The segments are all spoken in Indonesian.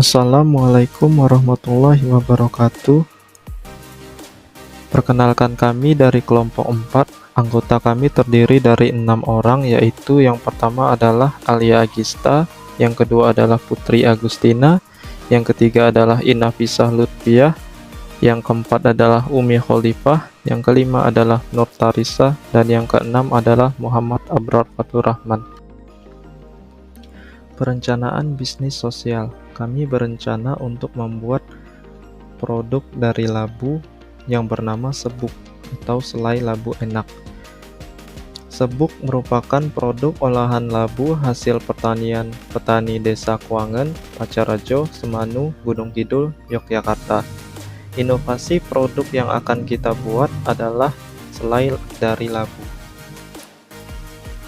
Assalamualaikum warahmatullahi wabarakatuh. Perkenalkan, kami dari kelompok 4. Anggota kami terdiri dari 6 orang, yaitu yang pertama adalah Alia Agista, yang kedua adalah Putri Agustina, yang ketiga adalah Inafisah Lutfiah, yang keempat adalah Umi Khalifah, yang kelima adalah Nur Tarisa, dan yang keenam adalah Muhammad Abrar Faturrahman. Perencanaan bisnis sosial. Kami berencana untuk membuat produk dari labu yang bernama sebuk atau selai labu enak. Sebuk merupakan produk olahan labu hasil pertanian petani Desa Kuangan, Pacarajo, Semanu, Gunung Kidul, Yogyakarta. Inovasi produk yang akan kita buat adalah selai dari labu.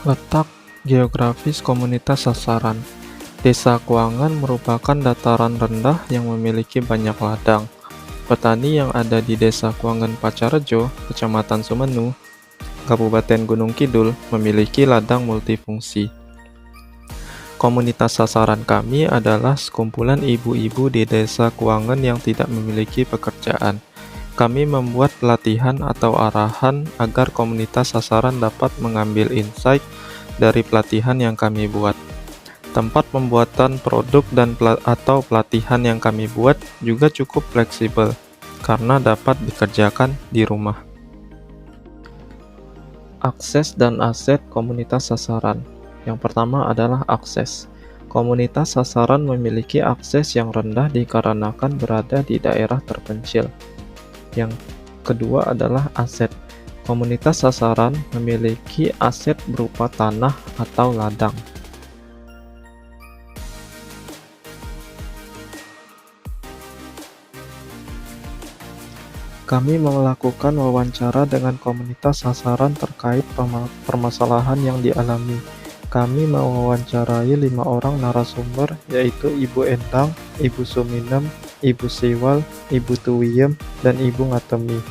Letak geografis komunitas sasaran. Desa Kuangan merupakan dataran rendah yang memiliki banyak ladang. Petani yang ada di Desa Kuangan Pacarajo, Kecamatan Semanu, Kabupaten Gunung Kidul, memiliki ladang multifungsi. Komunitas sasaran kami adalah sekumpulan ibu-ibu di Desa Kuangan yang tidak memiliki pekerjaan. Kami membuat pelatihan atau arahan agar komunitas sasaran dapat mengambil insight dari pelatihan yang kami buat. Tempat pembuatan produk atau pelatihan yang kami buat juga cukup fleksibel karena dapat dikerjakan di rumah. Akses dan aset komunitas sasaran. Yang pertama adalah akses. Komunitas sasaran memiliki akses yang rendah dikarenakan berada di daerah terpencil. Yang kedua adalah aset. Komunitas sasaran memiliki aset berupa tanah atau ladang. Kami melakukan wawancara dengan komunitas sasaran terkait permasalahan yang dialami. Kami mewawancarai 5 orang narasumber, yaitu Ibu Endang, Ibu Suminem, Ibu Siwal, Ibu Tuwiem, dan Ibu Ngatemi.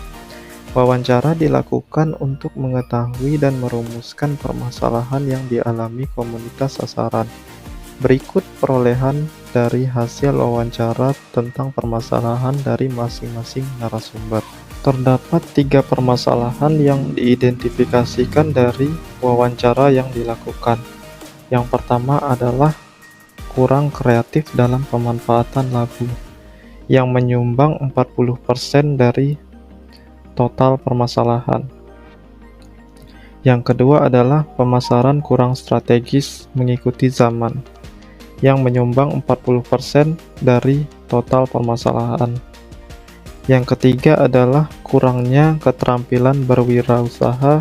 Wawancara dilakukan untuk mengetahui dan merumuskan permasalahan yang dialami komunitas sasaran. Berikut perolehan dari hasil wawancara tentang permasalahan dari masing-masing narasumber. Terdapat 3 permasalahan yang diidentifikasikan dari wawancara yang dilakukan. Yang pertama adalah kurang kreatif dalam pemanfaatan labu, yang menyumbang 40% dari total permasalahan. Yang kedua adalah pemasaran kurang strategis mengikuti zaman, yang menyumbang 40% dari total permasalahan. Yang ketiga adalah kurangnya keterampilan berwirausaha,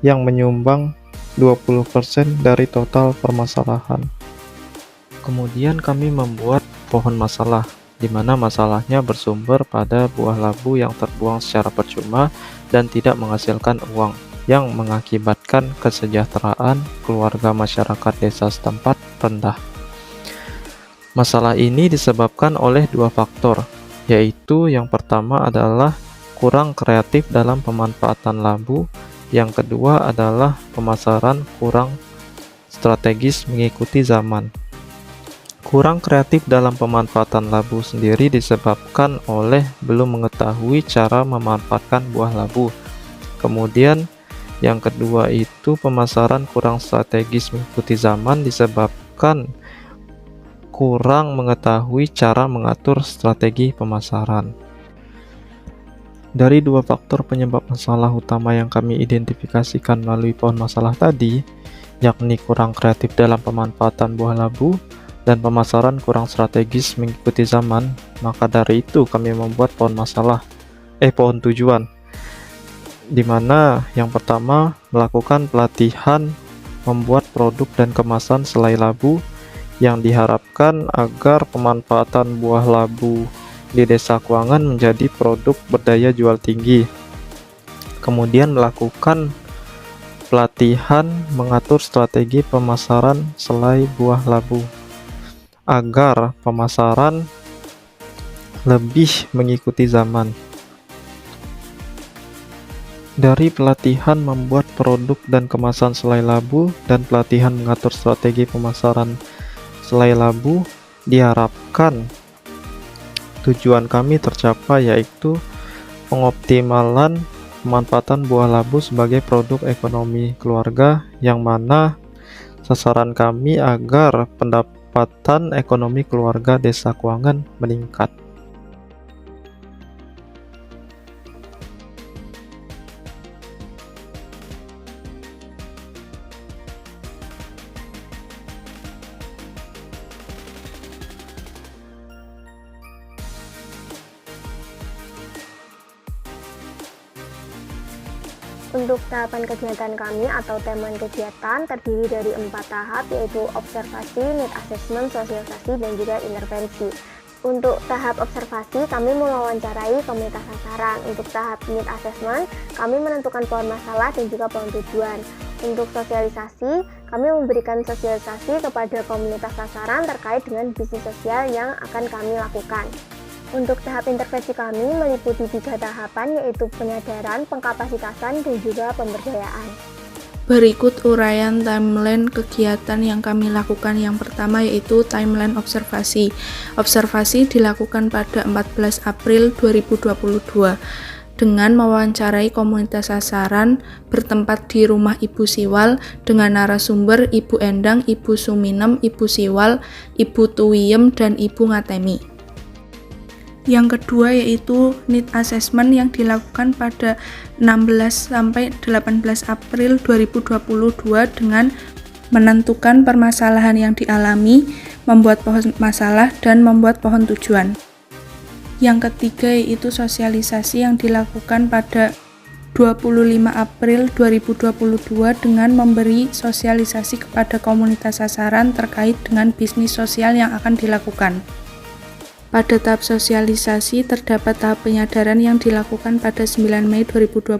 yang menyumbang 20% dari total permasalahan. Kemudian kami membuat pohon masalah, di mana masalahnya bersumber pada buah labu yang terbuang secara percuma dan tidak menghasilkan uang, yang mengakibatkan kesejahteraan keluarga masyarakat desa setempat rendah. Masalah ini disebabkan oleh 2 faktor, yaitu yang pertama adalah kurang kreatif dalam pemanfaatan labu, yang kedua adalah pemasaran kurang strategis mengikuti zaman. Kurang kreatif dalam pemanfaatan labu sendiri disebabkan oleh belum mengetahui cara memanfaatkan buah labu. Kemudian yang kedua itu pemasaran kurang strategis mengikuti zaman disebabkan kurang mengetahui cara mengatur strategi pemasaran. Dari 2 faktor penyebab masalah utama yang kami identifikasikan melalui pohon masalah tadi, yakni kurang kreatif dalam pemanfaatan buah labu dan pemasaran kurang strategis mengikuti zaman, maka dari itu kami membuat pohon tujuan, di mana yang pertama melakukan pelatihan membuat produk dan kemasan selai labu, yang diharapkan agar pemanfaatan buah labu di Desa Kuangan menjadi produk berdaya jual tinggi. Kemudian melakukan pelatihan mengatur strategi pemasaran selai buah labu, agar pemasaran lebih mengikuti zaman. Dari pelatihan membuat produk dan kemasan selai labu dan pelatihan mengatur strategi pemasaran selai labu, diharapkan tujuan kami tercapai, yaitu pengoptimalan pemanfaatan buah labu sebagai produk ekonomi keluarga, yang mana sasaran kami agar pendapatan ekonomi keluarga Desa Kuangan meningkat. Untuk tahapan kegiatan kami atau timeline kegiatan terdiri dari 4 tahap, yaitu observasi, need assessment, sosialisasi, dan juga intervensi. Untuk tahap observasi, kami mewawancarai komunitas sasaran. Untuk tahap need assessment, kami menentukan pohon masalah dan juga pohon tujuan. Untuk sosialisasi, kami memberikan sosialisasi kepada komunitas sasaran terkait dengan bisnis sosial yang akan kami lakukan. Untuk tahap intervensi kami meliputi 3 tahapan, yaitu penyadaran, pengkapasitasan, dan juga pemberdayaan. Berikut uraian timeline kegiatan yang kami lakukan. Yang pertama yaitu timeline observasi. Observasi dilakukan pada 14 April 2022 dengan mewawancarai komunitas sasaran bertempat di rumah Ibu Siwal dengan narasumber Ibu Endang, Ibu Suminem, Ibu Siwal, Ibu Tuwiem, dan Ibu Ngatemi. Yang kedua yaitu need assessment yang dilakukan pada 16 sampai 18 April 2022 dengan menentukan permasalahan yang dialami, membuat pohon masalah, dan membuat pohon tujuan. Yang ketiga yaitu sosialisasi yang dilakukan pada 25 April 2022 dengan memberi sosialisasi kepada komunitas sasaran terkait dengan bisnis sosial yang akan dilakukan. Pada tahap sosialisasi terdapat tahap penyadaran yang dilakukan pada 9 Mei 2022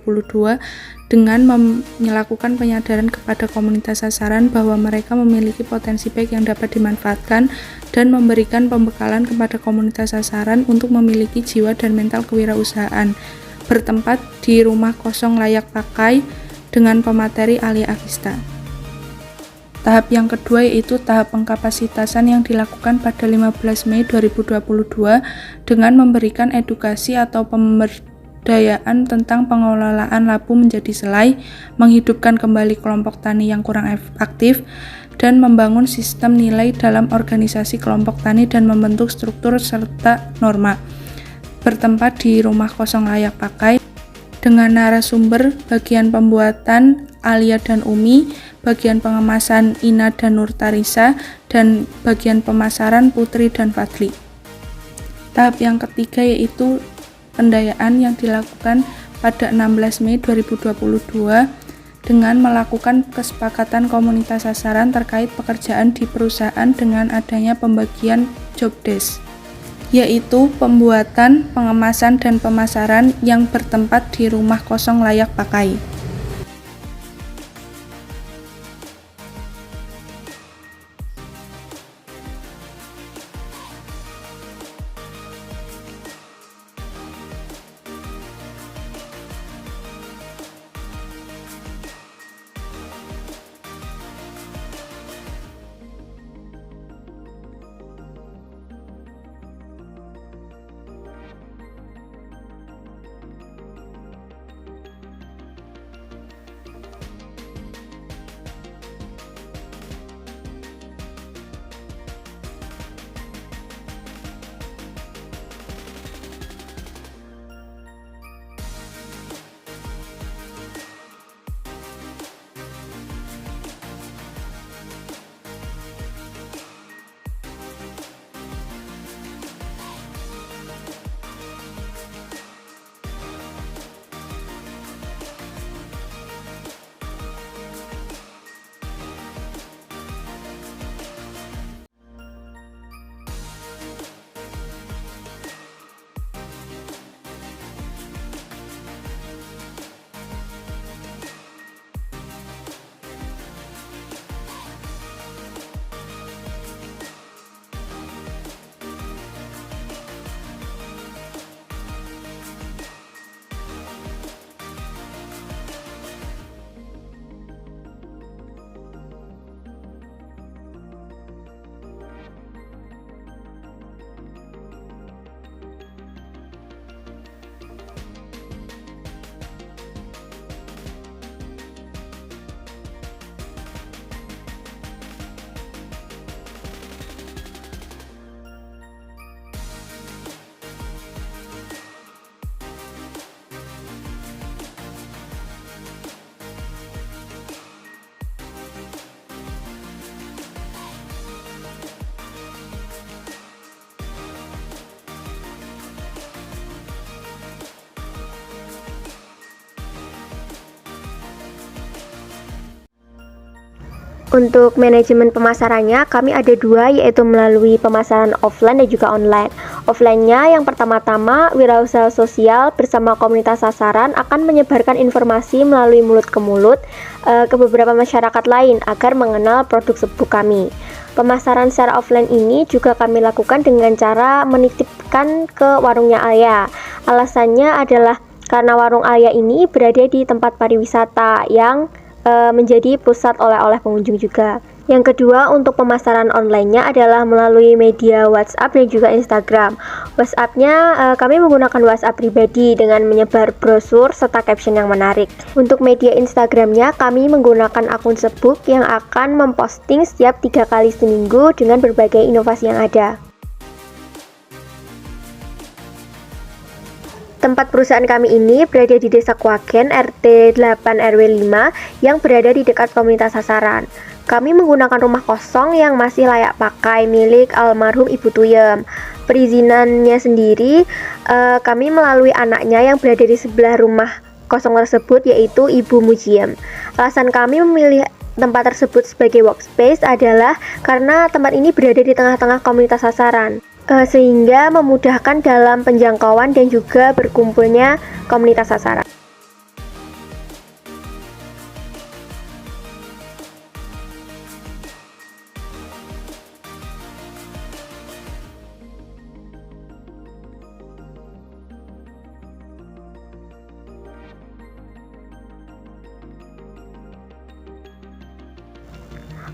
dengan melakukan penyadaran kepada komunitas sasaran bahwa mereka memiliki potensi baik yang dapat dimanfaatkan dan memberikan pembekalan kepada komunitas sasaran untuk memiliki jiwa dan mental kewirausahaan bertempat di rumah kosong layak pakai dengan pemateri Alia Agista. Tahap yang kedua yaitu tahap pengkapasitasan yang dilakukan pada 15 Mei 2022 dengan memberikan edukasi atau pemberdayaan tentang pengelolaan labu menjadi selai, menghidupkan kembali kelompok tani yang kurang aktif, dan membangun sistem nilai dalam organisasi kelompok tani dan membentuk struktur serta norma. Bertempat di rumah kosong layak pakai dengan narasumber bagian pembuatan Alia dan Umi, bagian pengemasan Ina dan Nurtarisa, dan bagian pemasaran Putri dan Fadli. Tahap yang ketiga yaitu pendayaan yang dilakukan pada 16 Mei 2022 dengan melakukan kesepakatan komunitas sasaran terkait pekerjaan di perusahaan dengan adanya pembagian job desk, yaitu pembuatan, pengemasan, dan pemasaran yang bertempat di rumah kosong layak pakai. Untuk manajemen pemasarannya, kami ada dua, yaitu melalui pemasaran offline dan juga online. Offline-nya yang pertama-tama, wirausaha sosial bersama komunitas sasaran akan menyebarkan informasi melalui mulut ke mulut ke beberapa masyarakat lain agar mengenal produk sebuk kami. Pemasaran secara offline ini juga kami lakukan dengan cara menitipkan ke warungnya Alia. Alasannya adalah karena warung Alia ini berada di tempat pariwisata yang menjadi pusat oleh-oleh pengunjung juga. Yang kedua, untuk pemasaran online-nya adalah melalui media WhatsApp dan juga Instagram. WhatsApp-nya kami menggunakan WhatsApp pribadi dengan menyebar brosur serta caption yang menarik. Untuk media Instagram-nya kami menggunakan akun sebuk yang akan memposting setiap 3 kali seminggu dengan berbagai inovasi yang ada. Tempat perusahaan kami ini berada di Desa Kwagen, RT 8 RW 5 yang berada di dekat komunitas sasaran. Kami menggunakan rumah kosong yang masih layak pakai milik almarhum Ibu Tuyem. Perizinannya sendiri kami melalui anaknya yang berada di sebelah rumah kosong tersebut, yaitu Ibu Mujiem. Alasan kami memilih tempat tersebut sebagai workspace adalah karena tempat ini berada di tengah-tengah komunitas sasaran, sehingga memudahkan dalam penjangkauan dan juga berkumpulnya komunitas sasaran.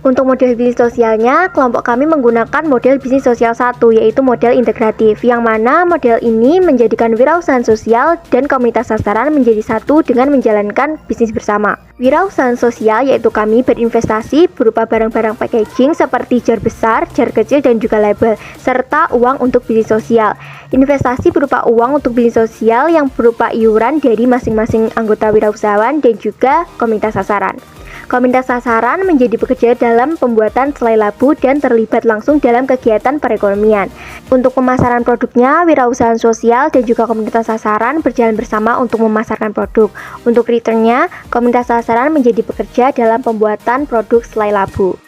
Untuk model bisnis sosialnya, kelompok kami menggunakan model bisnis sosial 1, yaitu model integratif, yang mana model ini menjadikan wirausaha sosial dan komunitas sasaran menjadi satu dengan menjalankan bisnis bersama. Wirausaha sosial yaitu kami berinvestasi berupa barang-barang packaging seperti jar besar, jar kecil, dan juga label, serta uang untuk bisnis sosial. Investasi berupa uang untuk bisnis sosial yang berupa iuran dari masing-masing anggota wirausahawan dan juga komunitas sasaran. Komunitas sasaran menjadi pekerja dalam pembuatan selai labu dan terlibat langsung dalam kegiatan perekonomian. Untuk pemasaran produknya, wirausaha sosial dan juga komunitas sasaran berjalan bersama untuk memasarkan produk. Untuk returnnya, komunitas sasaran menjadi pekerja dalam pembuatan produk selai labu.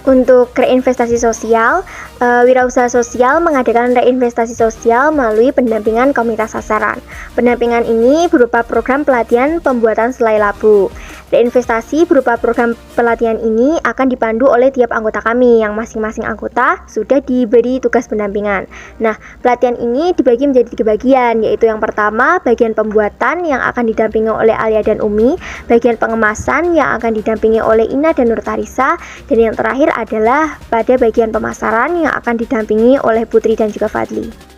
Untuk reinvestasi sosial, wirausaha sosial mengadakan reinvestasi sosial melalui pendampingan komunitas sasaran. Pendampingan ini berupa program pelatihan pembuatan selai labu. Reinvestasi berupa program pelatihan ini akan dipandu oleh tiap anggota kami, yang masing-masing anggota sudah diberi tugas pendampingan. Nah, pelatihan ini dibagi menjadi 3 bagian, yaitu yang pertama, bagian pembuatan yang akan didampingi oleh Alia dan Umi, bagian pengemasan yang akan didampingi oleh Ina dan Nurtarisa, dan yang terakhir adalah pada bagian pemasaran yang akan didampingi oleh Putri dan juga Fadli.